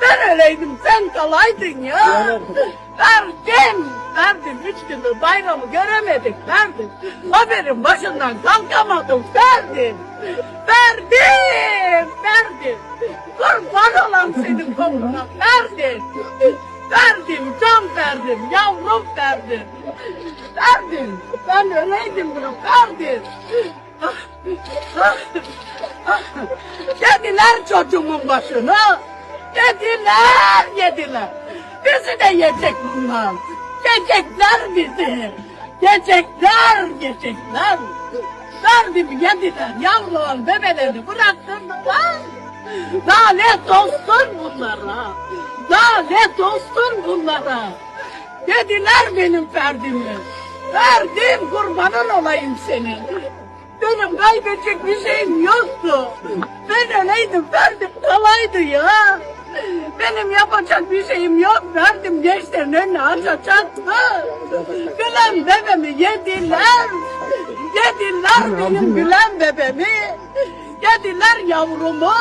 Ben öyleydim, sen kalaydın ya. Verdim, 3 gündür bayramı göremedik, verdim. Haberin başından kalkamadım, verdim. Kurban olan senin koluna, verdim. Can verdim, yavrum verdim. Ben öyleydim bunu, verdim. Yediler çocuğumun başını. Yediler. Bizi de yiyecek bunlar. Yiyecekler bizi. Yiyecekler. Verdim yediler. Yavruların bebelerini bıraktırdılar. Lanet olsun bunlara. Yediler benim ferdimi. Verdim, kurbanın olayım senin. Benim kaybedecek bir şeyim yoktu. Ben öyleydim, verdim kalaydı ya. Benim yapacak bir şeyim yok, verdim gençlerin önüne açacaktı. Gülen bebemi yediler. Yediler benim gülen bebemi. Yediler yavrumu.